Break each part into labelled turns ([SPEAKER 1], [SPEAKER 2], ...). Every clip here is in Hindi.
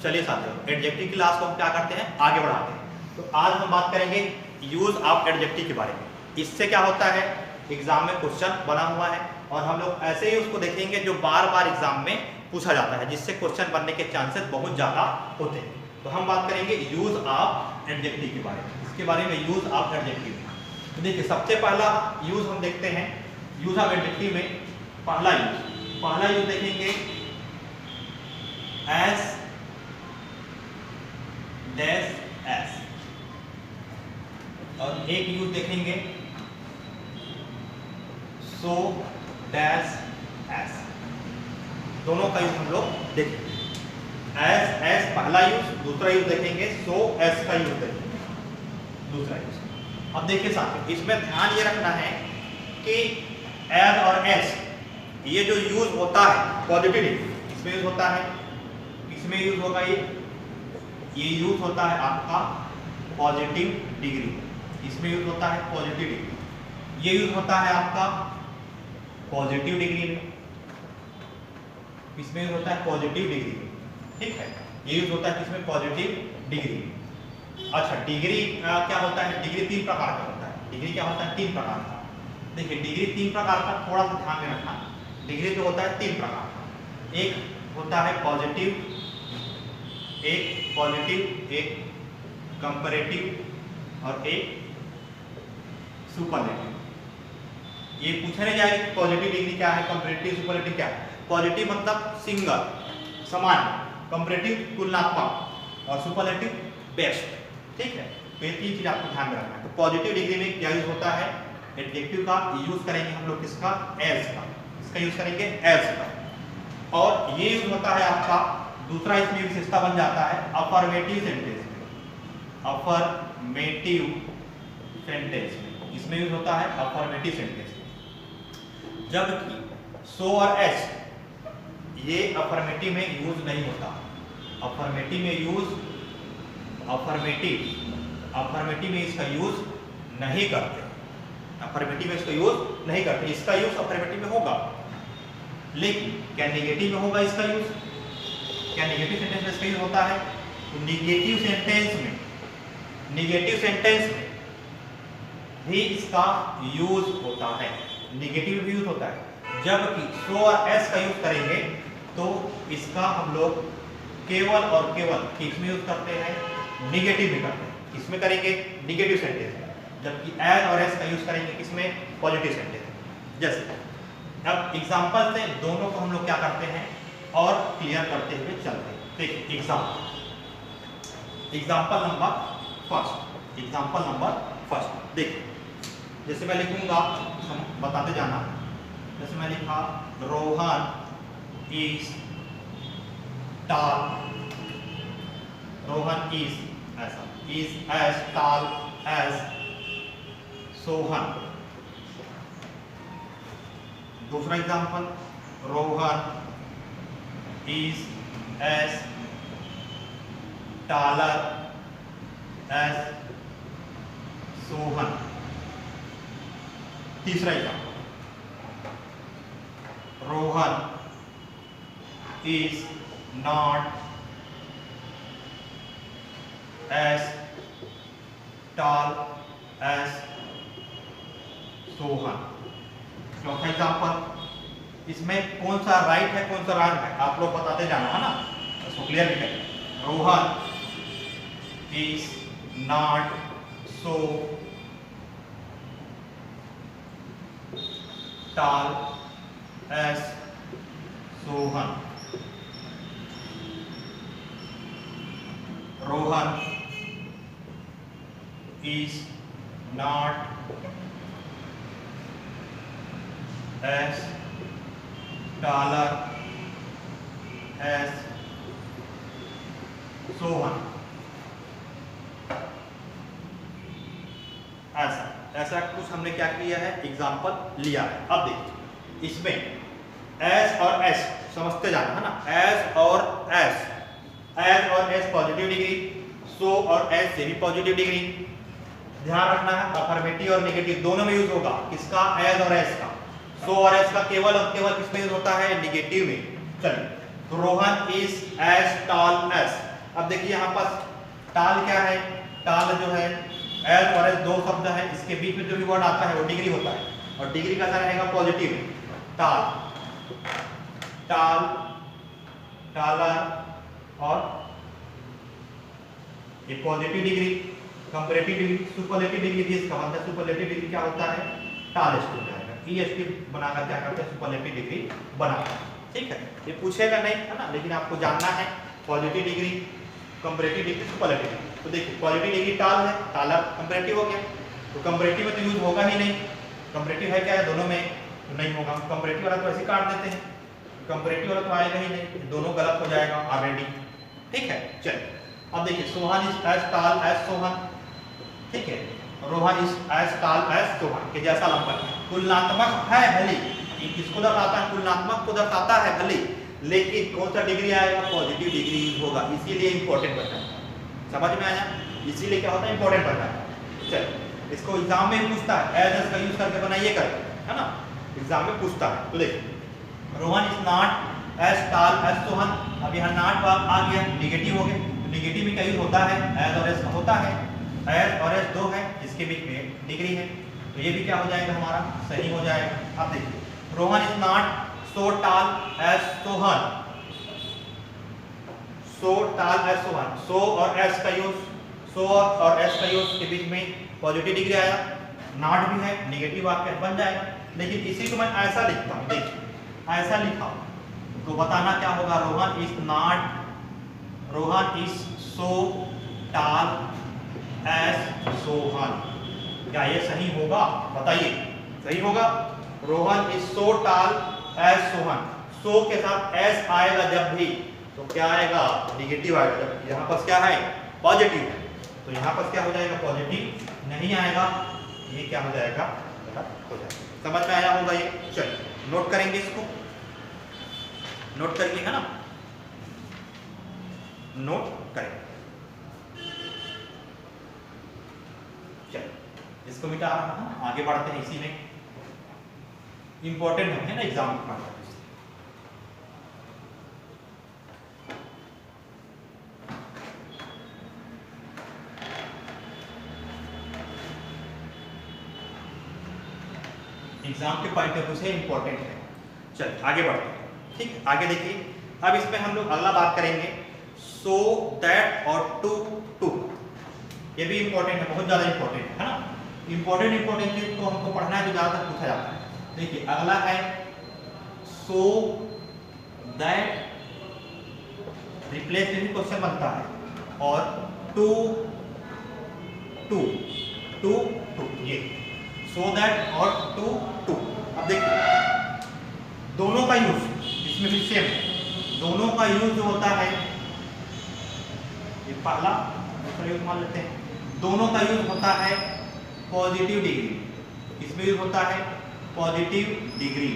[SPEAKER 1] चलिए साथियों, एडजेक्टिव की क्लास को हम क्या करते हैं, आगे बढ़ाते हैं। तो आज हम बात करेंगे यूज ऑफ एडजेक्टिव के बारे में। इससे क्या होता है, एग्जाम में क्वेश्चन बना हुआ है और हम लोग ऐसे ही उसको देखेंगे जो बार बार एग्जाम में पूछा जाता है, जिससे क्वेश्चन बनने के चांसेस बहुत ज़्यादा होते हैं। तो हम बात करेंगे यूज ऑफ एडजेक्टिव के बारे में। इसके बारे में यूज ऑफ एडजेक्टिव, तो देखिए सबसे पहला यूज हम देखते हैं यूज ऑफ एडजेक्टिव में। पहला यूज देखेंगे एस डैश एस, और एक यूज देखेंगे सो डैश एस। दोनों का यूज हम लोग देखेंगे। एस एस पहला यूज, दूसरा यूज देखेंगे सो एस का यूज देखेंगे, दूसरा यूज। अब देखिए साथियों, इसमें ध्यान ये रखना है कि एस और एस ये जो यूज होता है पॉजिटिव, इसमें यूज होता है, इसमें यूज होगा ये यूज होता है आपका पॉजिटिव डिग्री, इसमें यूज होता है पॉजिटिव डिग्री, ये यूज होता है आपका पॉजिटिव डिग्री में, इसमें यूज होता है पॉजिटिव डिग्री में, ठीक है। ये यूज होता है किसमें, पॉजिटिव डिग्री। अच्छा, डिग्री क्या होता है, डिग्री 3 प्रकार का होता है। डिग्री क्या होता है, 3 प्रकार का। देखिए डिग्री 3 प्रकार का, थोड़ा सा ध्यान में रखना। डिग्री जो होता है 3 प्रकार का, एक होता है पॉजिटिव, एक कंपैरेटिव और एक सुपरलेटिव। ये पूछा नहीं जाएगा कि पॉजिटिव डिग्री क्या है, कंपैरेटिव सुपरलेटिव क्या है। पॉजिटिव मतलब सिंगल, सामान्य, कंपैरेटिव तुलनात्मक और सुपरलेटिव बेस्ट, ठीक है। तो ये 3 चीज आपको ध्यान में रखना है। तो पॉजिटिव डिग्री में क्या यूज होता है, एडजेक्टिव का यूज करेंगे हम लोग किसका, एज का, इसका यूज करेंगे एज का। और ये यूज होता है आपका दूसरा, इसमें विशेषता बन जाता है अफर्मेटिव सेंटेंस में, अफर्मेटिव सेंटेंस में, इसमें यूज होता है अफर्मेटिव सेंटेंस में। जबकि सो और एस ये अफर्मेटिव में यूज नहीं होता। अफर्मेटिव में यूज, अफर्मेटिव में इसका यूज नहीं करते, अफर्मेटिव में इसका यूज नहीं करते। इसका यूज अफर्मेटिव में होगा, लेकिन क्या नेगेटिव में होगा इसका यूज, क्या नेगेटिव सेंटेंस में इसका यूज होता है। तो नेगेटिव सेंटेंस में भी इसका यूज होता है, नेगेटिव भी यूज होता है। जबकि सो और एस का यूज करेंगे तो इसका हम लोग केवल और केवल किसमें यूज करते हैं, नेगेटिव में करते हैं। किसमें करेंगे, नेगेटिव सेंटेंस में। जबकि एस और एस का यूज करेंगे किसमें, पॉजिटिव सेंटेंस में। जैसे अब एग्जांपल से दोनों को हम लोग क्या करते हैं और क्लियर करते हुए चलते हैं। देखिए एग्जांपल नंबर फर्स्ट। देखिए जैसे मैं लिखूंगा, हम बताते जाना। जैसे मैं लिखा Rohan is tall, Rohan is ऐसा, is as tall as Sohan. दूसरा example, Rohan is as taller as Sohan. तीसरा example, Rohan is not as tall as Sohan. चौथा एग्जांपल, इसमें कौन सा राइट है कौन सा रॉन्ग है आप लोग बताते जाना, है ना, इसको क्लियर भी करें। Rohan is not so tall as Sohan. Rohan is not as taller as Sohan. ऐसा कुछ हमने क्या किया है, एग्जाम्पल लिया है। अब देखिए इसमें एस और एस समझते जाना, है ना। एस और एस पॉजिटिव डिग्री, सो और एस से भी पॉजिटिव डिग्री। ध्यान रखना है अफर्मेटिव और नेगेटिव दोनों में यूज होगा, किसका, एस और एस का। सो और एस का केवल और केवल किसमें यूज होता है, नेगेटिव में। चलिए, तो Rohan is as tall as, अब देखिए यहाँ पास टाल क्या है, टाल जो है एस और एस दो शब्द है, इसके बीच में जो भी वर्ड आता है वो डिग्री होता है, और डिग्री का रहेगा पॉजिटिव। टाल, टाल, टालर और ये positive degree, comparative degree, superlative degree भी इसका मतलब है। सुपरलेटिव डिग्री क्या होता है, टालेस्ट हो जाएगा, ईएसटी बनाकर क्या करते हैं, सुपरलेटिव डिग्री बनाते हैं। ठीक है, ये पूछेगा नहीं है ना, लेकिन आपको जानना है positive degree, comparative degree, superlative degree. तो देखिए पॉजिटिव डिग्री टाल है, टालर कंपैरेटिव हो गया, तो कंपैरेटिव में तो यूज होगा ही नहीं, कंपैरेटिव है क्या है दोनों में, तो नहीं होगा, कंपैरेटिव वाला तो ऐसे काट देते हैं, कंपैरेटिव वाला तो आएगा ही नहीं, दोनों गलत हो जाएगा ऑलरेडी। ठीक है, चलिए अब देखिए सोहन इज एज टाल एज सोहन, ठीक है, रोहन इज एज टाल एज सोहन के जैसा लंबा। तुलनात्मक है भले, ये किसको दर्शाता है, तुलनात्मक को दर्शाता है भले, लेकिन कौन सा डिग्री आएगा, पॉजिटिव डिग्री यूज होगा, इसीलिए इंपॉर्टेंट बता है। समझ में आया, इसीलिए क्या होता है, इंपॉर्टेंट बता है। चलिए इसको एग्जाम में पूछता है, एज का यूज करके बनाइए करके, है ना, एग्जाम में पूछता है। तो देखिए रोहन इज नॉट एज टाल एज सोहन, अब यहाँ नॉट आ गया, निगेटिव हो गया, निगेटिव में क्या यूज होता है, एज और एस का होता है, एज और एस दो है, इसके बीच में डिग्री है, तो ये भी क्या हो जाएगा हमारा, सही हो जाएगा। अब देखिए रोहन इज नॉट सो टाल एज सोहन, सो टाल एज सोहन, सो और एस का यूज, सो और एस का यूज के बीच में पॉजिटिव डिग्री आया, नॉट भी है, निगेटिव वाक्य बन जाएगा। लेकिन इसी को मैं ऐसा लिखता हूँ, देखिए ऐसा लिखा तो बताना क्या होगा, Rohan is not, Rohan is so टाल एज सोहन, क्या ये सही होगा, बताइए सही होगा। रोहन इज सो टाल एज सोहन, सो के साथ एस आएगा जब भी तो क्या आएगा, निगेटिव आएगा, जब यहाँ पर क्या है, पॉजिटिव है, तो यहाँ पर क्या हो जाएगा, पॉजिटिव नहीं आएगा, ये क्या हो जाएगा, गलत हो जाएगा। समझ में आया होगा ये, चलिए नोट करेंगे, इसको नोट करिए, है ना, नोट करें। चलिए इसको मिटा रहा हूं, आगे बढ़ते हैं, इसी में इंपॉर्टेंट है ना एग्जाम में। एग्जाम के पॉइंट ऑफ व्यू से इंपॉर्टेंट है। चलिए आगे बढ़ते हैं, ठीक, आगे देखिए, अब इसमें हम लोग अगला बात करेंगे सो दैट और टू टू, ये भी इंपॉर्टेंट है, बहुत ज्यादा इंपॉर्टेंट है ना, इंपॉर्टेंट चीज को हमको पढ़ना है तो ज्यादातर पूछा जाता है। देखिए अगला है सो दैट, रिप्लेस भी क्वेश्चन बनता है, और टू टू टू टू, ये सो दैट और टू टू। अब देखिए दोनों का यूज इसमें भी सेम, दोनों का यूज जो होता है, ये पहला दूसरा यूज मान लेते हैं, दोनों का यूज होता है पॉजिटिव डिग्री, इसमें यूज होता है पॉजिटिव डिग्री,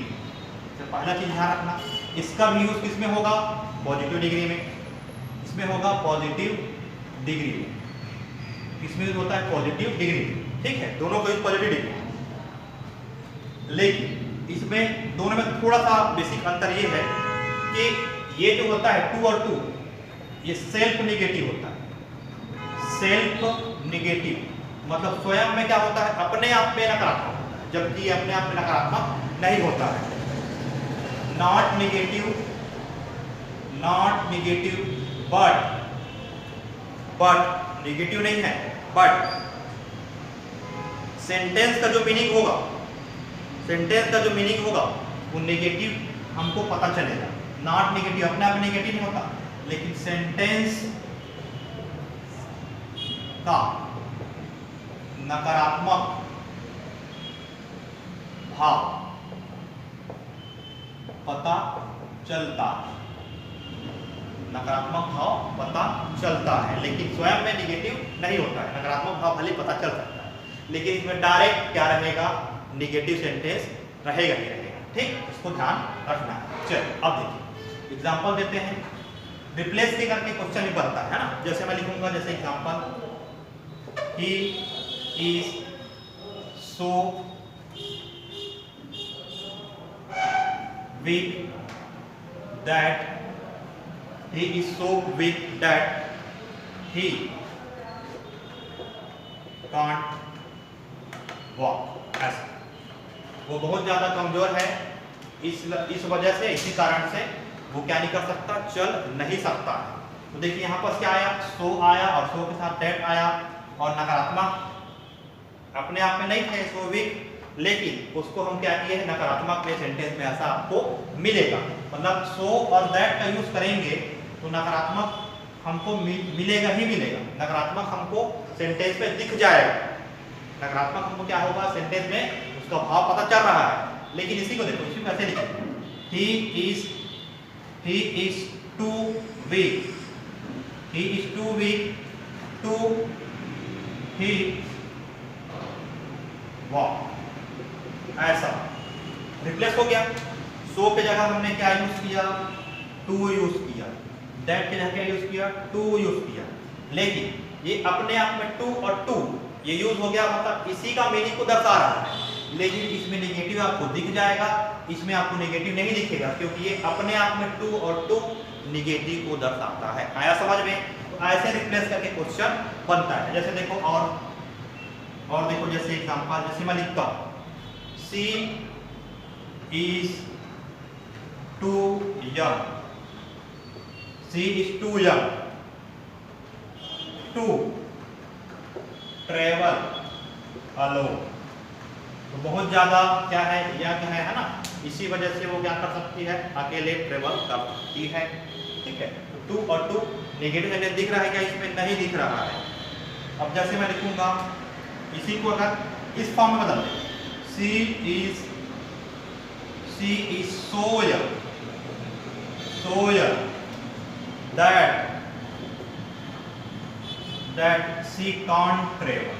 [SPEAKER 1] तो पहला चीज ध्यान रखना, इसका भी यूज किसमें होगा, पॉजिटिव डिग्री में, इसमें होगा पॉजिटिव डिग्री में, इसमें यूज होता है पॉजिटिव डिग्री, ठीक है, दोनों का यूज पॉजिटिव डिग्री। लेकिन इसमें दोनों में थोड़ा सा बेसिक अंतर ये है कि ये जो होता है टू और टू, ये सेल्फ निगेटिव होता है, सेल्फ निगेटिव मतलब स्वयं में क्या होता है, अपने आप में नकारात्मक होता है, जबकि ये अपने आप में नकारात्मक नहीं होता है। नॉट निगेटिव बट निगेटिव नहीं है, बट सेंटेंस का जो मीनिंग होगा, सेंटेंस का जो मीनिंग होगा वो नेगेटिव हमको पता चलेगा। नॉट नेगेटिव अपने आप नेगेटिव नहीं होता, लेकिन सेंटेंस का नकारात्मक भाव पता चलता है, नकारात्मक भाव पता चलता है, लेकिन स्वयं में नेगेटिव नहीं होता है, नकारात्मक भाव भले पता चल सकता है, लेकिन इसमें डायरेक्ट क्या रहेगा, नेगेटिव सेंटेंस रहेगा ही रहेगा, ठीक, इसको ध्यान रखना है। चलिए अब देखिए एग्जांपल देते हैं, रिप्लेस के करके क्वेश्चन भी बनता है ना, जैसे मैं लिखूंगा, जैसे example, he is so weak that, he is so weak that he can't walk, ऐसा। वो बहुत ज्यादा कमजोर है, इस वजह से, इसी कारण से वो क्या नहीं कर सकता, चल नहीं सकता है। तो देखिए यहाँ पर क्या आया, सो आया और सो के साथ दैट आया और नकारात्मक अपने आप में नहीं थे सो वीक, लेकिन उसको हम क्या किए, नकारात्मक के सेंटेंस में ऐसा आपको मिलेगा। मतलब सो और दैट का यूज करेंगे तो नकारात्मक हमको मिलेगा ही मिलेगा, नकारात्मक हमको सेंटेंस में दिख जाएगा। नकारात्मक हमको क्या होगा, सेंटेंस में उसका भाव पता चल रहा है। लेकिन इसी को देखो, इसी को ऐसे लिखेंगे, he is too weak, he is too weak to he walk, ऐसा रिप्लेस हो गया। सो पे जगह हमने क्या यूज किया, टू यूज किया, दैट के जगह क्या यूज किया, टू यूज किया। लेकिन ये अपने आप में टू और टू ये यूज हो गया, मतलब इसी का मीनिंग को दर्शा रहा है। लेकिन इसमें नेगेटिव आपको दिख जाएगा, इसमें आपको नेगेटिव नहीं दिखेगा, क्योंकि ये अपने आप में टू और टू नेगेटिव को दर्शाता है। आया समझ में? तो ऐसे रिप्लेस करके क्वेश्चन बनता है। जैसे देखो और देखो, जैसे एग्जांपल, जैसे मैं लिखता हूं she is too young, she is too young to travel alone. तो बहुत ज्यादा क्या है, यंग है ना, इसी वजह से वो क्या कर सकती है, अकेले ट्रेवल कर सकती है। ठीक है, तो टू और टू नेगेटिव सेंटेंस दिख रहा है क्या, इसमें नहीं दिख रहा है। अब जैसे मैं लिखूंगा इसी को अगर इस फॉर्म में बदल दें, she is so young that she can't travel,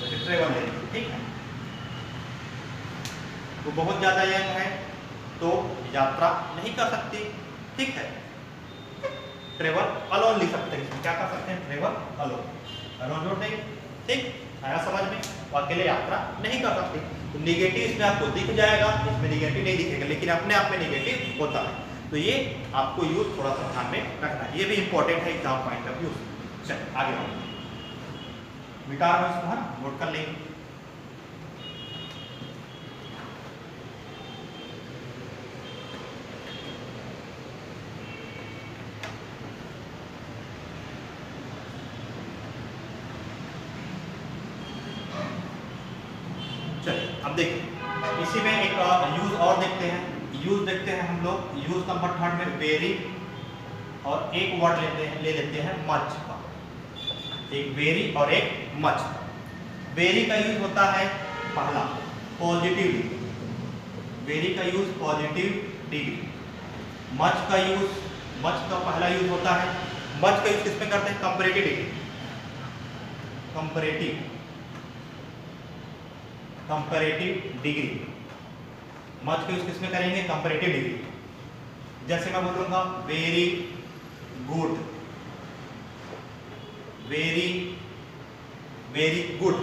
[SPEAKER 1] जैसे ट्रेवल ले, ठीक है। तो बहुत ज्यादा यंग है तो यात्रा नहीं कर सकती, ठीक है। ट्रेवल अलोन लिख सकते हैं, इसमें क्या कर सकते हैं, ट्रेवल अलोन जोड़ देंगे, ठीक। आया समझ में? तो अकेले यात्रा नहीं कर सकती। तो नेगेटिव इसमें आपको दिख जाएगा, इसमें नेगेटिव नहीं दिखेगा, लेकिन अपने आप में नेगेटिव होता है। तो ये आपको यूज थोड़ा सा ध्यान में रखना है, ये भी इंपॉर्टेंट है एग्जाम पॉइंट ऑफ व्यू। चलिए आगे बढ़ो, मिटा रहा हूं इसको, हाँ नोट कर लेंगे। चलिए अब देखिए, इसी में एक यूज और देखते हैं। यूज देखते हैं हम लोग, यूज नंबर थर्ड में वेरी, और एक वर्ड ले लेते हैं मच का, एक वेरी और एक मच। वेरी का यूज होता है पहला पॉजिटिव डिग्री, वेरी का यूज पॉजिटिव डिग्री। मच का पहला यूज होता है, मच का यूज किसमें करते हैं, comparative degree, comparative degree. Much का यूज किसमें करेंगे, कंपैरेटिव डिग्री। जैसे मैं बोलूंगा very good, very good,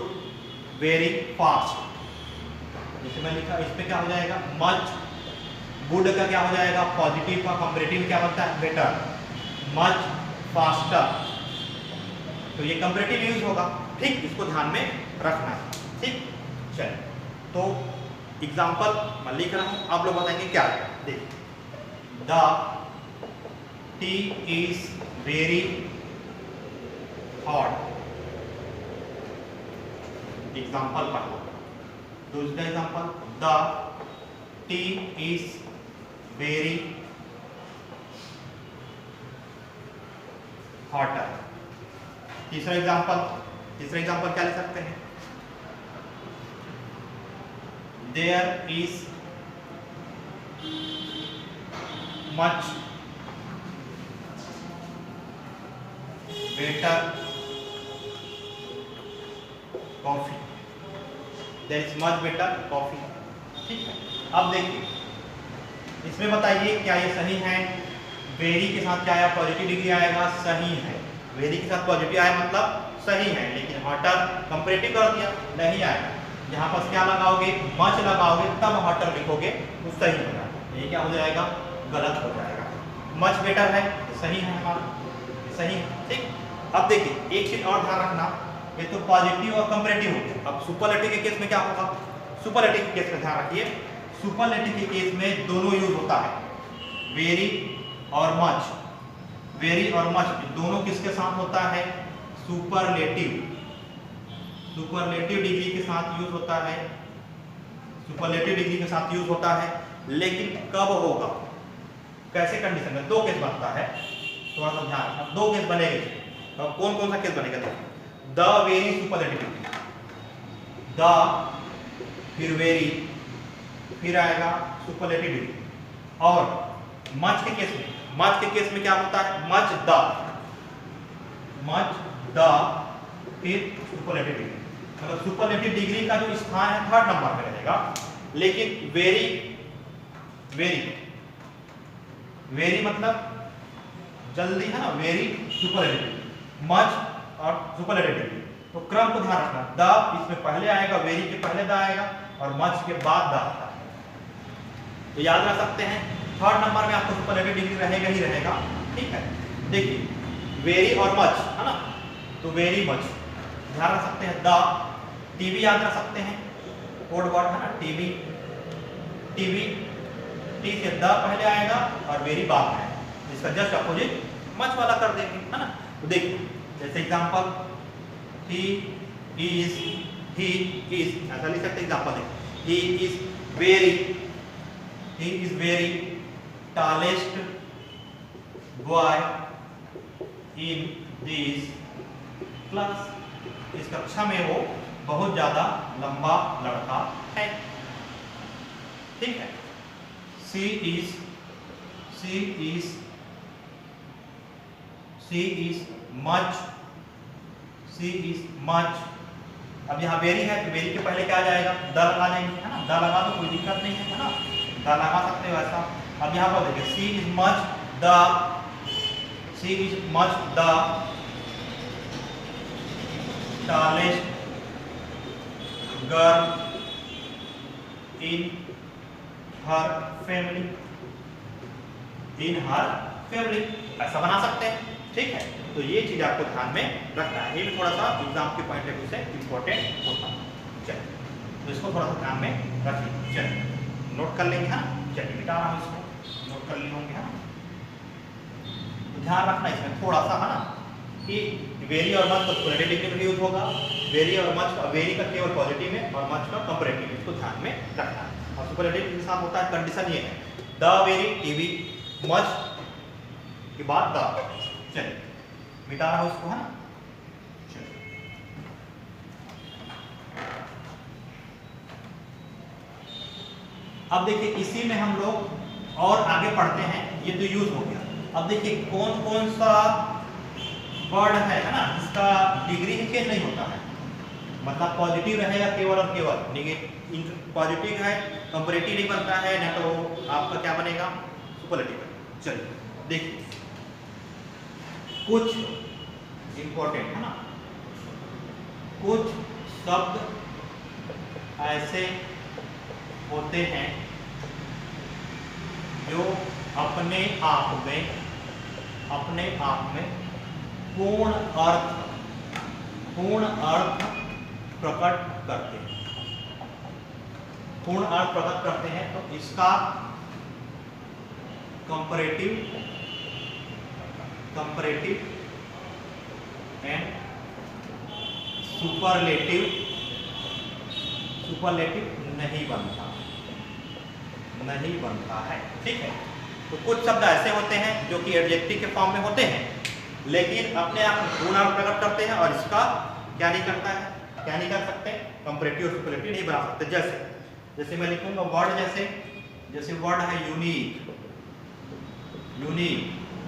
[SPEAKER 1] very fast. जैसे मैं लिखा, इस पे क्या हो जाएगा, मच गुड का क्या हो जाएगा, पॉजिटिव का कंपैरेटिव क्या बनता है, बेटर, मच फास्टर। तो ये कंपैरेटिव यूज होगा, ठीक, इसको ध्यान में रखना है, ठीक। चलिए, तो एग्जाम्पल मैं लिख रहा हूं, आप लोग बताएंगे क्या है। देखिए, the T is very hot, example पढ़ो। दूसरा example, the T is very hotter. तीसरा एग्जाम्पल क्या ले सकते हैं, there is much better coffee, there is much better coffee, ठीक है। अब देखिए, इसमें बताइए क्या ये सही है, वेरी के साथ क्या आया, पॉजिटिव डिग्री आएगा, सही है। वेरी के साथ पॉजिटिव आया मतलब सही है, लेकिन हॉटर कंपैरेटिव कर दिया, नहीं आएगा। यहाँ पर क्या लगाओगे, मच लगाओगे, तब हॉटर लिखोगे तो सही होगा। ये क्या हो जाएगा, गलत हो जाएगा। मच बेटर है, सही है हमारा, सही है, ठीक। अब देखिए एक चीज और ध्यान रखना, ये तो पॉजिटिव और कंपैरेटिव हो गया। अब सुपरलेटिव के केस में क्या होगा? सुपरलेटिव के केस में ध्यान रखिए, सुपरलेटिव के केस में दोनों यूज होता है, वेरी और मच। वेरी और मच दोनों किसके साथ होता है? सुपरलेटिव। सुपरलेटिव डिग्री के साथ यूज होता है, सुपरलेटिव डिग्री के साथ यूज होता है। लेकिन कब होगा, कैसे कंडीशन में? दो केस बनता है, थोड़ा सा ध्यान रखना, दो केस बनेंगे। अब कौन कौन सा केस बनेगा? The very superlative degree, the फिर वेरी फिर आएगा सुपरलेटिव डिग्री। और मच के केस में, मच के केस में क्या होता है? मच द फिर सुपरलेटिव डिग्री। मतलब सुपरलेटिव डिग्री का जो स्थान है थर्ड नंबर पे रहेगा, लेकिन वेरी वेरी मतलब जल्दी है ना, वेरी सुपरलेटिव, मच और सुपरलेटिव डिग्री। तो क्रम को ध्यान रखना, द इसमें पहले आएगा, वेरी के पहले द आएगा और मच के बाद द आता है। तो याद रख सकते हैं थर्ड नंबर में आपको सुपरलेटिव डिग्री रहेगा ही रहेगा, ठीक है। देखिए वेरी और मच है ना, तो वेरी मच ध्यान रख सकते हैं। द टीवी याद रख सकते हैं, कोड वर्ड है ना, टीवी टी से द पहले आएगा और वेरी बाद में आएगा, जिसका जस्ट अपोजिट मच वाला कर देंगे, है ना। तो देखिए जैसे एग्जांपल ही इज ऐसा लिख सकते एग्जांपल है, he is very tallest boy in this class. इस कक्षा में वो बहुत ज्यादा लंबा लड़का है, ठीक है। She is much. अब यहाँ वेरी है तो वेरी के पहले क्या आ जाएगा? द लगा देंगे, है ना। द लगा तो कोई दिक्कत नहीं है ना, द लगा सकते हो ऐसा। अब यहाँ पर देखिए she is much the tallest girl in her family, ऐसा बना सकते हैं, ठीक है। तो ये चीज आपको ध्यान में रखना है, ये भी थोड़ा सा एग्जाम के पॉइंट ऑफ व्यू से इंपॉर्टेंट होता है। चलिए तो इसको थोड़ा सा ध्यान में रखिए, चलिए नोट कर लेंगे, हाँ। चलिए मिटा रहा हूँ इसको, नोट कर लिए होंगे, हाँ। तो ध्यान रखना इसमें थोड़ा सा, है ना, कि वेरी और मच का सुपरलेटिव डिग्री में यूज होगा, वेरी और मच का, वेरी का केवल पॉजिटिव में और मच का कंपैरेटिव में, इसको ध्यान में रखना है। और सुपरलेटिव के साथ होता है कंडीशन ये है, द वेरी टीवी मच के बाद द। चलिए मिटा रहा हूं उसको, है ना। अब देखिए इसी में हम लोग और आगे पढ़ते हैं, ये तो यूज हो गया। अब देखिए कौन कौन सा वर्ड है ना, इसका डिग्री ही चेंज नहीं होता है, मतलब पॉजिटिव रहेगा केवल और केवल, नेगेटिव पॉजिटिव है कंपैरेटिव नहीं बनता है ना, तो आपका क्या बनेगा? सुपरलेटिव। चलिए देखिए कुछ इंपॉर्टेंट है ना, कुछ शब्द ऐसे होते हैं जो अपने आप में पूर्ण अर्थ प्रकट करते हैं, तो इसका कंपैरेटिव एंड सुपरलेटिव नहीं बनता है, ठीक है। तो कुछ शब्द ऐसे होते हैं जो कि एडजेक्टिव के फॉर्म में होते हैं, लेकिन अपने आप में पूर्ण अर्थ प्रकट करते हैं, और इसका क्या नहीं कर सकते? कंपैरेटिव और सुपरलेटिव नहीं बना सकते। जैसे मैं लिखूंगा वर्ड, जैसे वर्ड है यूनिक,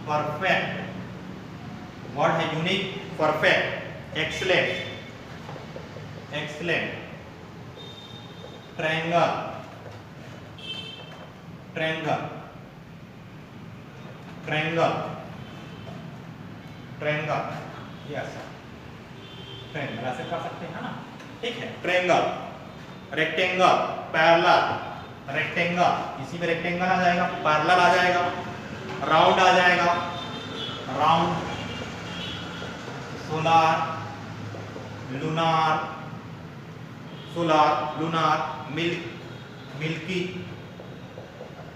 [SPEAKER 1] परफेक्ट, वर्ड है यूनिक, परफेक्ट, एक्सीलेंट, ट्रायंगल, ऐसे कर सकते हैं ना, ठीक है। ट्रायंगल, रेक्टेंगल, पैरेलल, रेक्टेंगल, इसी में रेक्टेंगल आ जाएगा, पैरेलल आ जाएगा, राउंड आ जाएगा, round, solar, lunar,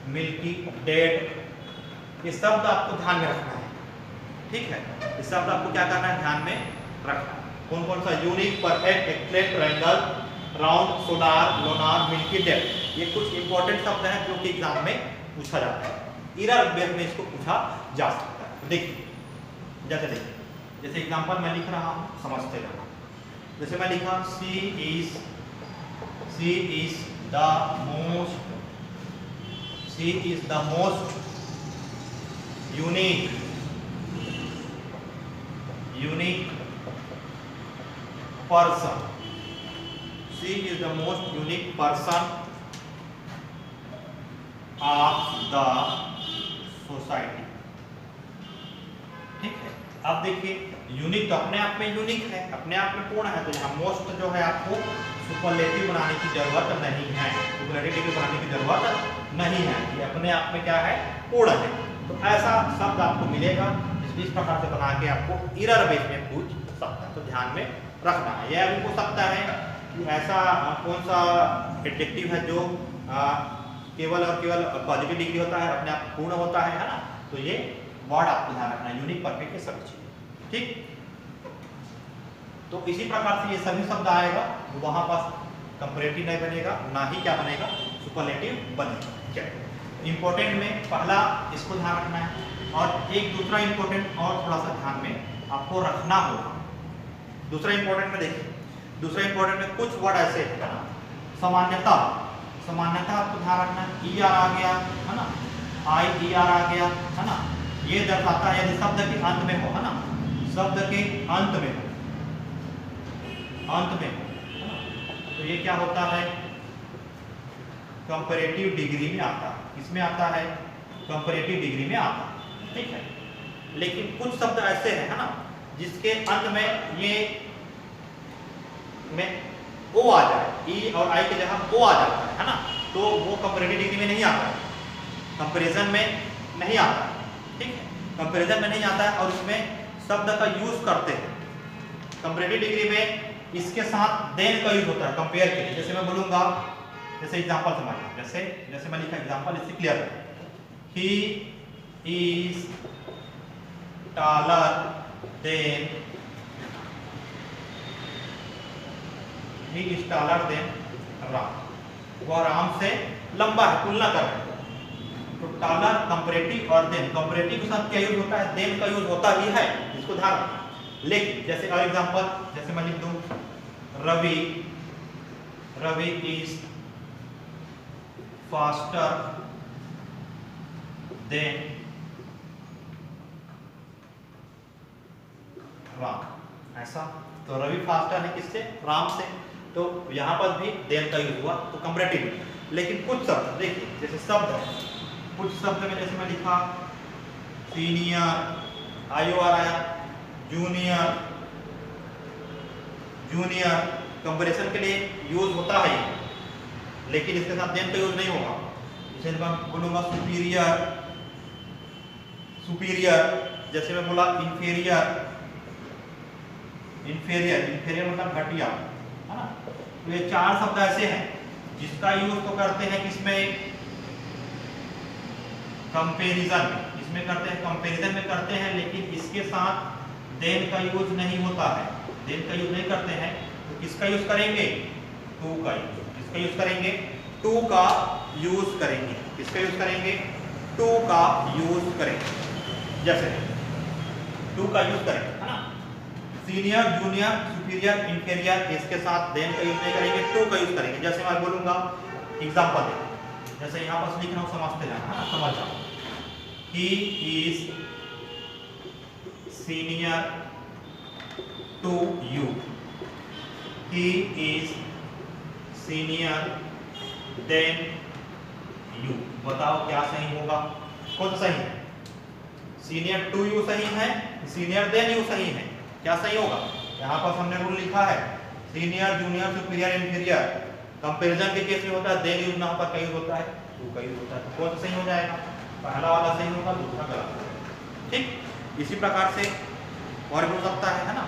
[SPEAKER 1] milky, dead, ये शब्द आपको ध्यान में रखना है, ठीक है। ये शब्द आपको क्या करना है, ध्यान में रखना है। कौन कौन सा, unique, perfect, excellent, triangle, round, solar, lunar, milky, dead, ये कुछ इंपॉर्टेंट शब्द हैं जो कि एग्जाम में पूछा जाता है। एरर बेस में इसको पूछा जा सकता है। देखिए, जैसे एग्जांपल मैं लिख रहा हूँ, समझते रहना। जैसे मैं लिखा she is the most unique person, she is the most unique person of the society, ठीक है। अब देखिए, यूनिक तो अपने आप में यूनिक है, अपने आप में पूर्ण है, तो यहाँ मोस्ट जो है आपको सुपरलेटिव बनाने की जरूरत नहीं है, सुपरलेटिव डिग्री बनाने की जरूरत नहीं है, ये अपने आप में क्या है, पूर्ण है। तो ऐसा शब्द आपको मिलेगा, इस प्रकार से बना के आपको एरर बेस में पूछ सकता है, तो ध्यान में रखना है। यह भी पूछ सकता है कि ऐसा कौन सा एडजेक्टिव है जो केवल और केवल पॉजिटिव डिग्री होता है, अपने आप पूर्ण होता है ना। तो ये वर्ड आपको ध्यान रखना है, यूनिक, परफेक्ट, ये सभी चीजें, ठीक। तो इसी प्रकार से ये सभी शब्द आएगा, वहां पास कंपैरेटिव नहीं बनेगा, ना ही क्या बनेगा, सुपरलेटिव बनेगा। चलिए, इंपॉर्टेंट में पहला इसको ध्यान रखना है, और एक दूसरा इंपॉर्टेंट और थोड़ा सा ध्यान में आपको रखना होगा। दूसरा इंपॉर्टेंट में देखिए, दूसरा इंपॉर्टेंट में कुछ वर्ड ऐसे है ना, सामान्यता आपको ध्यान रखना है। ER आ गया है ना, IER आ गया है ना, ये दर्शाता है यदि शब्द के अंत में हो, है ना, शब्द के अंत में हो, तो ये क्या होता है, कंपैरेटिव डिग्री में आता है। किसमें आता है, कंपैरेटिव डिग्री में आता है, ठीक है। लेकिन कुछ शब्द ऐसे हैं, है ना, जिसके अंत में ये में ओ आ जाए, ई और आई के जगह ओ आ जाता है ना, तो वो कंपैरेटिव डिग्री में नहीं आता है, कंपैरिजन में नहीं आता है, ठीक है। कंपैरिजन में नहीं आता है, और इसमें शब्द का यूज करते हैं। कंपैरेटिव डिग्री में इसके साथ देन का यूज होता है कंपेयर के लिए। जैसे मैं बोलूंगा, जैसे एग्जांपल समझिए, जैसे मैं लिखा एग्जांपल, इससे क्लियर है, he is taller than Ram, वह राम से लंबा है, तुलना कर रहे हैं। तो टालर कंपैरेटिव, और देन कंपैरेटिव के साथ क्या यूज होता है, देन का यूज होता ही है, इसको ध्यान रखना। लेकिन जैसे और एग्जांपल, जैसे मैं लिख दूं, Ravi is faster than Ram, ऐसा। तो रवि फास्टर है किससे, राम से, तो यहां पर भी देन का यूज हुआ, तो कंपैरेटिव। लेकिन कुछ शब्द देखिए, जैसे शब्द है, कुछ शब्द में जैसे मैं लिखा सीनियर, IOR आया, जूनियर कंपैरिजन के लिए यूज होता है, लेकिन इसके साथ देन का यूज नहीं होगा। जैसे मैं बोलूंगा सुपीरियर, जैसे मैं बोला इंफीरियर मतलब घटिया, है ना। तो ये चार शब्द ऐसे हैं जिसका यूज तो करते हैं किसमें, कंपैरिजन में, इसमें करते हैं, कंपैरिजन में करते हैं, लेकिन इसके साथ देन का यूज नहीं होता है, देन का यूज नहीं करते हैं। तो किसका यूज करेंगे, टू का यूज, किसका यूज करेंगे, टू का यूज करेंगे, किसका यूज करेंगे, टू का यूज करेंगे। जैसे टू का यूज करेंगे, है ना, सीनियर, जूनियर, सुपीरियर, इंफीरियर, इसके साथ देन का यूज नहीं करेंगे, टू का यूज करेंगे। जैसे मैं बोलूंगा एग्जांपल, जैसे यहाँ पर लिख रहा हूँ, समझते जाना, है ना, समझ जाओ। He is senior to you, he is senior than you. बताओ क्या सही होगा, कौन सही है, सीनियर टू यू सही है, सीनियर देन यू सही है, क्या सही होगा। यहाँ पर हमने रूल लिखा है, senior, junior, superior, inferior, comparison के केस में होता है देन यूज, ना पर का यूज होता है, टू का यूज होता है। तो कौन सा सही हो जाएगा, पहला वाला सही होगा, दूसरा गलत, ठीक। इसी प्रकार से और भी हो सकता है ना,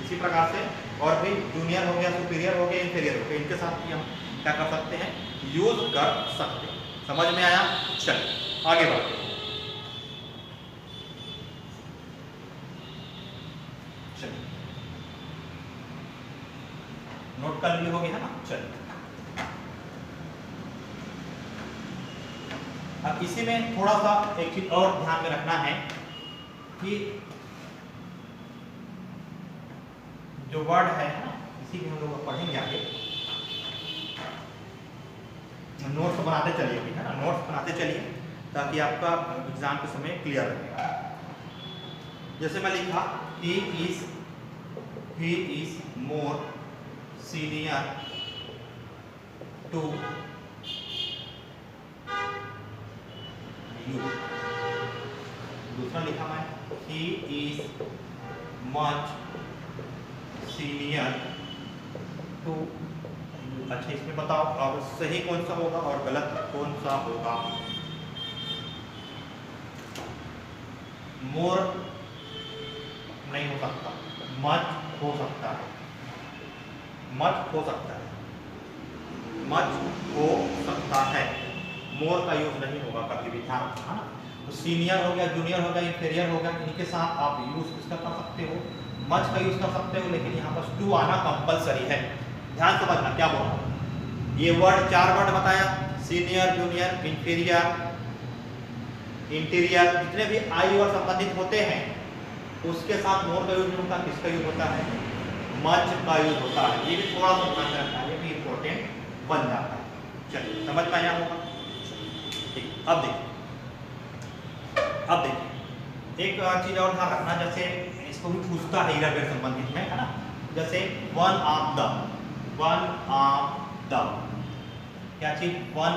[SPEAKER 1] इसी प्रकार से और भी जूनियर हो गया, सुपीरियर हो गया, इंफीरियर हो गया, इनके साथ भी हम क्या कर सकते हैं, यूज कर सकते हैं। समझ में आया? चलिए आगे बढ़ते हैं। चलिए नोट कर लिए हो गया है ना। चलिए अब इसी में थोड़ा सा एक चीज और ध्यान में रखना है कि जो वर्ड है ना, इसी में हम लोग पढ़ेंगे आगे। नोट्स बनाते चलिए, है ना, नोट्स बनाते चलिए ताकि आपका एग्जाम के समय क्लियर रहेगा। जैसे मैं लिखा he is more senior to you. दूसरा लिखा मैं he is much senior to. अच्छा इसमें बताओ अब सही कौन सा होगा और गलत कौन सा होगा। मोर नहीं हो सकता, मच हो सकता है, मच हो सकता है, मच हो सकता है। मोर का यूज नहीं होगा कभी भी, ध्यान रखना ना। तो सीनियर हो गया, जूनियर हो गया, इंफीरियर हो गया, इनके साथ आप यूज किसका कर सकते हो, मच का यूज कर सकते हो, लेकिन यहाँ पर टू आना कंपलसरी है। ध्यान समझना क्या बोल रहा हूँ। ये वर्ड 4 वर्ड बताया, सीनियर, जूनियर, इंफीरियर, इंटीरियर, जितने भी आई और संबंधित होते हैं उसके साथ मोर का यूज नहीं होता, किसका यूज होता है, मच का यूज होता है। ये भी थोड़ा सा ध्यान रखना है, ये भी इंपॉर्टेंट बन जाता है। चलिए समझ में आया होगा। ठीक, अब देखिए एक चीज और ध्यान रखना, जैसे इसको भी पूछता है इराबेट संबंधित में, है ना। जैसे वन ऑफ द क्या चीज, वन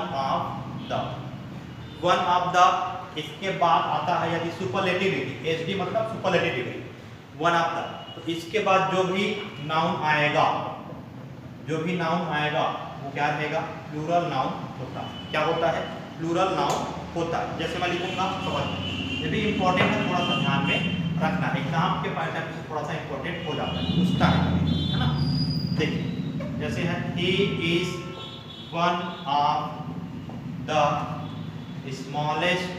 [SPEAKER 1] ऑफ द, इसके बाद आता है यदि सुपरलेटिव डिग्री, एचडी मतलब superlative degree, one of the, तो इसके बाद जो भी नाउन आएगा, वो क्या रहेगा, प्लूरल नाउन होता है। क्या होता है, प्लूरल नाउन होता है। जैसे मैं लिखूंगा, समझ, ये भी इंपॉर्टेंट है, थोड़ा सा ध्यान में रखना है, एग्जाम के पॉइंट ऑफ व्यू से थोड़ा सा इंपॉर्टेंट हो जाता है, पूछता है ना। देखिए जैसे है he is one of the smallest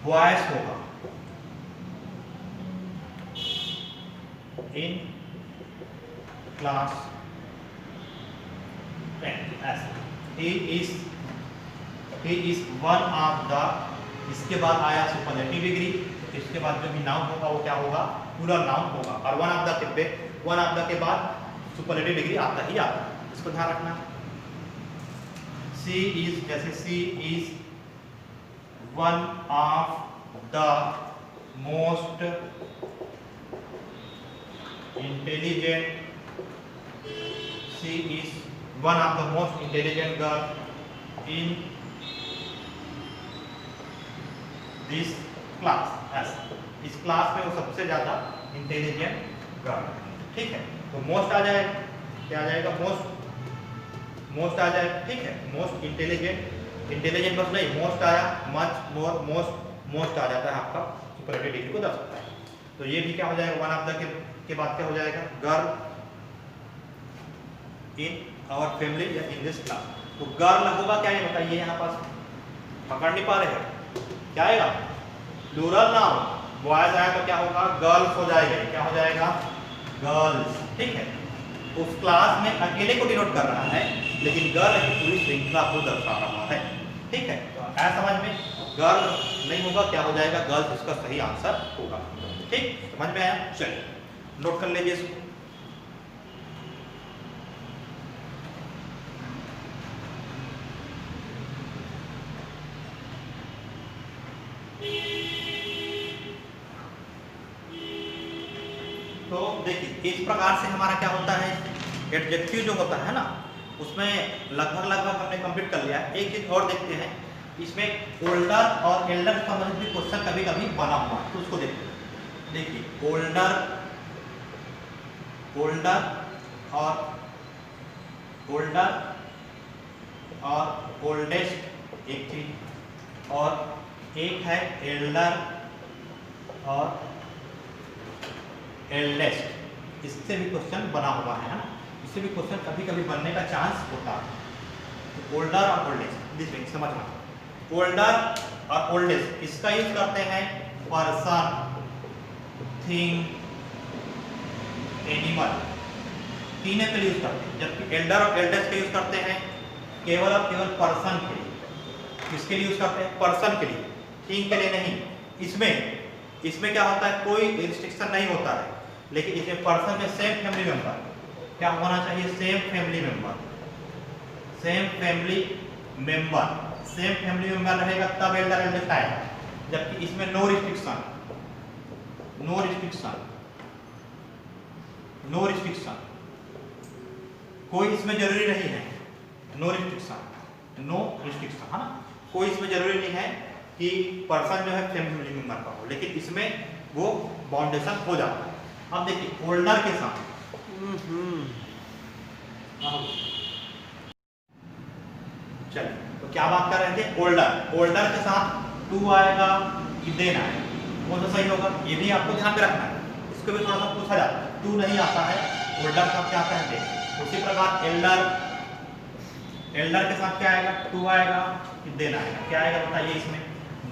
[SPEAKER 1] boys होगा in class 10। he is one of the, इसके बाद आया सुपरलेटिव डिग्री, इसके बाद जो भी नाउन होगा वो क्या होगा, प्लूरल नाउन होगा। और वन ऑफ द के बाद सुपरलेटिव डिग्री आता ही आता है, इसको ध्यान रखना। शी इज, जैसे she is one of the most intelligent, she is one of the most intelligent girl in this class. ऐसा, इस क्लास में वो सबसे ज्यादा इंटेलिजेंट गर्ल, ठीक है। तो मोस्ट आ जाएगा, क्या आ जाएगा, मोस्ट आ जाएगा, ठीक है। मोस्ट इंटेलिजेंट बस नहीं, मोस्ट आया, मच, मोर, मोस्ट आ जाता है आपका, सुपरलेटिव डिग्री को दर्शाता है। तो ये भी क्या हो जाएगा, वन ऑफ द के बाद क्या हो जाएगा, गर्ल इन आवर फैमिली या इन दिस क्लास। तो गर्ल होगा क्या, ये बताइए, यहाँ पास पकड़ नहीं पा रहे हैं, क्या आएगा, प्लूरल नाउन। बॉयज आया तो क्या होगा, गर्ल्स हो जाएगा, क्या हो जाएगा, गर्ल्स, ठीक है। उस क्लास में अकेले को डिनोट कर रहा है, लेकिन गर्ल की पूरी श्रृंखला को दर्शा रहा है, ठीक है। तो ऐसा समझ में, गर्ल नहीं होगा, क्या हो जाएगा, गर्ल्स इसका सही आंसर होगा, ठीक, समझ में आया। चलिए नोट कर लीजिए इसको। तो देखिए इस प्रकार से हमारा क्या होता है, एडजेक्टिव जो होता है ना, उसमें लगभग हमने कंप्लीट कर लिया है। एक चीज और देखते हैं, इसमें ओल्डर और एल्डर का संबंधित भी क्वेश्चन कभी कभी बना हुआ है, तो उसको देखते हैं। देखिए ओल्डर और ओल्डेस्ट एक चीज, और एक है एल्डर और एल्डेस्ट। इससे भी क्वेश्चन बना हुआ है ना, इससे भी क्वेश्चन कभी कभी बनने का चांस होता है। तो ओल्डर और ओल्डेस्ट दिस समझना, ओल्डर और ओल्डेस्ट इसका यूज करते हैं पर्सन, थिंग, एनिमल, तीनों के लिए यूज करते हैं। जबकि एल्डर और एल्डेस्ट का यूज करते हैं केवल और केवल पर्सन के लिए। किसके लिए यूज करते हैं? पर्सन के लिए, थिंग के लिए नहीं। इसमें क्या होता है, कोई रिस्ट्रिक्शन नहीं होता है, लेकिन इसमें पर्सन में सेम फैमिली मेंबर क्या होना चाहिए? Same family member, same family member, same family member रहेगा तब एल्डर एल्डेस्ट आएगा। जबकि इसमें no restriction, no restriction, no restriction, कोई इसमें जरूरी नहीं है। नो रिस्ट्रिक्शन, नो रिस्ट्रिक्शन, है ना, कोई इसमें जरूरी नहीं है कि पर्सन जो है फैमिली मेंबर का हो, लेकिन इसमें वो बाउंडेशन हो जाता है। अब देखिए ओल्डर के साथ चलिए तो क्या बात कर रहे थे? ओल्डर, ओल्डर के साथ टू आएगा कि देन आएगा, कौन सा सही होगा? ये भी आपको ध्यान में रखना है, इसको भी थोड़ा सा पूछा जाता है। टू नहीं आता है, ओल्डर का क्या आता है? देन। उसी प्रकार एल्डर, एल्डर के साथ क्या आएगा? टू आएगा कि देन आएगा? क्या आएगा बताइए? इसमें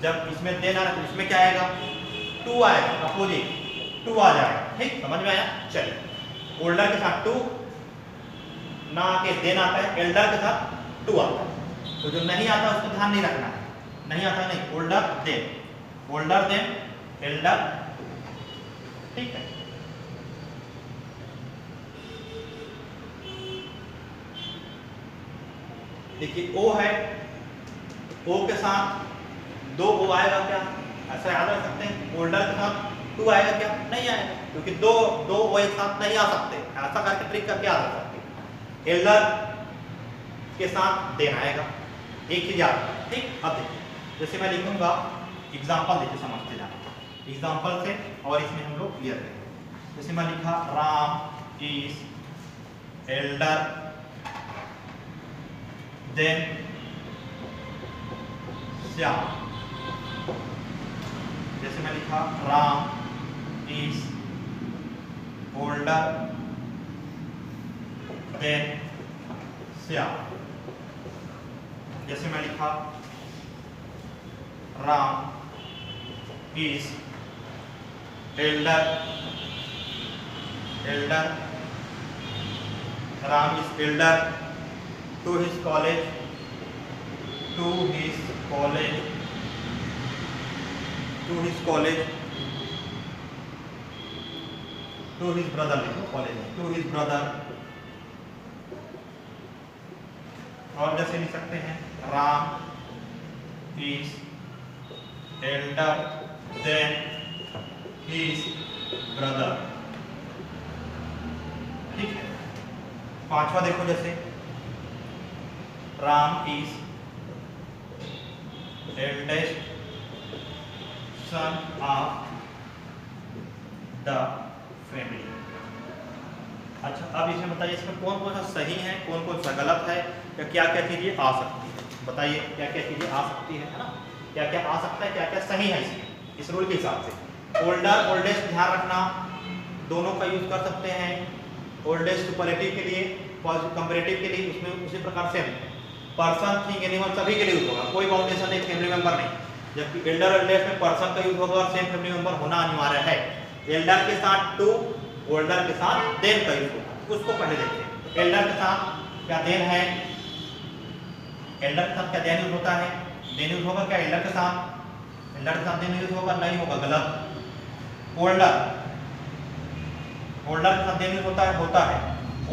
[SPEAKER 1] जब इसमें देन आ रहा है तो इसमें क्या आएगा? टू आएगा, अपोजिट टू आ जाएगा। ठीक, समझ में आया? चलिए ओल्डर के साथ टू ना आके देन आता है, एल्डर के साथ टू आता है। तो जो नहीं आता उसको ध्यान नहीं रखना है, नहीं आता नहीं, older than, older than Elder, ठीक है। देखिए ओ है, ओ के साथ दो ओ आएगा क्या? ऐसा याद रख सकते हैं। ओल्डर के साथ टू आएगा क्या? नहीं आएगा, क्योंकि दो ओ एक साथ नहीं आ सकते। ऐसा करके ट्रिक करके आ सकते। एल्डर के साथ देन आएगा, एक ही याद, ठीक। अब देखिए जैसे मैं लिखूंगा एग्जाम्पल, देखिए समझते जाना एग्जाम्पल से, और इसमें हम लोग क्लियर करेंगे। जैसे मैं लिखा Ram is elder than Shyam. जैसे मैं लिखा Ram is older than Shyam. जैसे मैं लिखा Ram is elder, elder, Ram is elder to his college, to his college, to his college, to his brother, लिखो कॉलेज में, टू हिज ब्रदर। और जैसे लिख सकते हैं Ram is elder than his brother, ठीक है। पांचवा देखो, जैसे Ram is eldest son of the family. अच्छा, अब इसमें बताइए इसमें कौन कौन सा सही है, कौन कौन सा गलत है, या क्या क्या चीजें आ सकती है? बताइए क्या क्या चीजें आ सकती है ना, क्या क्या आ सकता है, क्या क्या सही है इसमें, इस रूल के हिसाब से। ओल्डर ओल्डेस्ट ध्यान रखना, दोनों का यूज कर सकते हैं। ओल्डेस्ट सुपरलेटिव के लिए, कंपैरेटिव के लिए, उसमें उसी प्रकार से पर्सन, थिंग, एनिमल सभी के लिए यूज होगा, कोई बाउंडेशन एक फैमिली मेंबर नहीं। जबकि एल्डर एल्डेस्ट में पर्सन का यूज होगा और सेम फैमिली मेंबर होना अनिवार्य है। एल्डर के साथ टू, ओल्डर के साथ देन का यूज होगा, उसको पहले देखते हैं। एल्डर के साथ क्या देन है? एल्डर के साथ क्या देन यूज होता है? देन यूज होगा क्या एल्डर के साथ? एल्डर के साथ देन यूज होगा? नहीं होगा, गलत। ओल्डर, ओल्डर के साथ देन यूज होता है? होता है।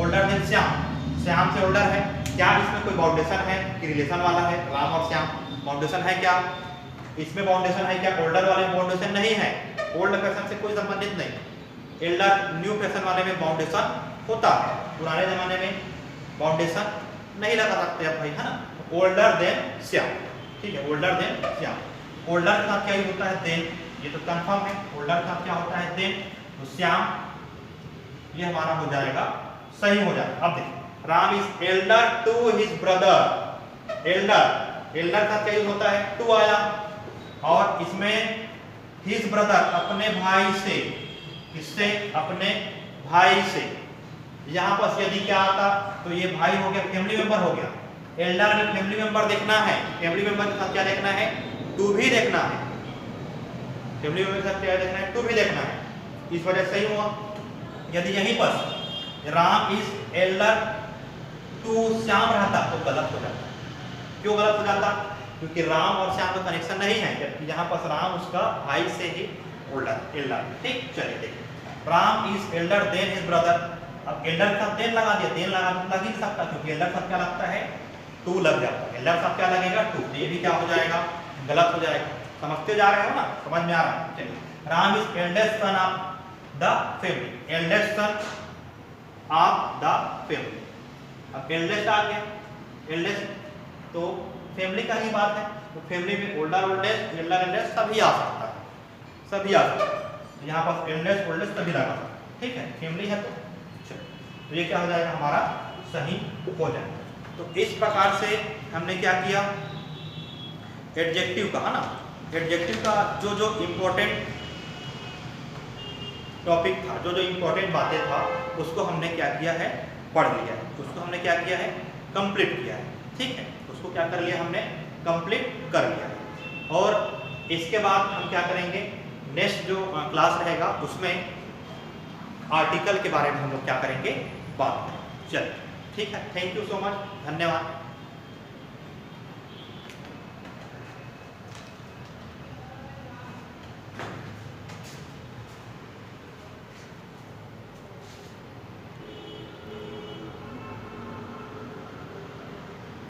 [SPEAKER 1] ओल्डर देन श्याम, श्याम से ओल्डर है, क्या इसमें कोई बाउंडेशन है कि रिलेशन वाला है? राम और श्याम बाउंडेशन है क्या? इसमें बाउंडेशन है क्या? ओल्डर वाले में बाउंडेशन नहीं है, ओल्ड फैशन से कोई संबंधित नहीं। एल्डर न्यू फैशन वाले में बाउंडेशन होता है, पुराने जमाने में बाउंडेशन नहीं लगा सकते अब भाई, है ना। ओल्डर देन श्याम, ठीक है, ओल्डर देन श्याम। ओल्डर के साथ क्या यूज होता है? देन, ये तो कंफर्म है। ओल्डर के साथ क्या होता है? देन। तो श्याम ये हमारा हो जाएगा, सही हो जाएगा। अब देखिए Ram is elder to his brother, elder elder का क्या यूज होता है, टू आया, और इसमें हिज ब्रदर अपने भाई से, इससे अपने भाई से, यहाँ पर यदि क्या आता तो ये भाई हो गया, फैमिली मेंबर हो गया। एल्डर में फैमिली मेंबर देखना है, फैमिली मेंबर के साथ क्या देखना है, टू भी देखना है, फैमिली मेंबर के साथ क्या देखना है, टू भी देखना है। इस वजह से ही हुआ। यदि यहीं पर Ram is elder to Shyam रहता तो गलत हो जाता। क्यों गलत हो जाता, क्योंकि राम और श्याम का कनेक्शन नहीं है, जबकि यहाँ पर राम उसका भाई से ही एल्डर। ठीक, चलिए देखिए, Ram is elder than his brother. अब एल्डर का देन लगा दिया, देन लगा लग ही नहीं सकता, क्योंकि एल्डर साथ क्या लगता है, टू लग जाता है। एल्डर साथ क्या लगेगा, टू। ये भी क्या हो जाएगा, गलत हो जाएगा। समझते जा रहे हो ना, समझ में आ रहा है। चलिए, Ram is eldest son of the family, eldest son of the family. अब एल्डेस्ट आ गया, एल्डेस्ट तो फैमिली का ही बात है, तो फैमिली में ओल्डर ओल्डेस्ट, एल्डर एल्डेस्ट सभी आ सकता है, सभी आ सकता है। यहाँ पर एल्डेस्ट ओल्डेस्ट सभी लगा सकता है। ठीक है, फैमिली है तो ये क्या हो जाएगा, हमारा सही हो जाएगा। तो इस प्रकार से हमने क्या किया, एडजेक्टिव का, है ना, एडजेक्टिव का जो जो इम्पोर्टेंट टॉपिक था, जो जो इम्पोर्टेंट बातें था, उसको हमने क्या किया है, पढ़ लिया है, उसको हमने क्या किया है, कंप्लीट किया है। ठीक है, उसको क्या कर लिया हमने, कंप्लीट कर लिया है। और इसके बाद हम क्या करेंगे, नेक्स्ट जो क्लास रहेगा उसमें आर्टिकल के बारे में हम लोग क्या करेंगे, बात करेंगे। चलिए, ठीक है, थैंक यू सो मच, धन्यवाद।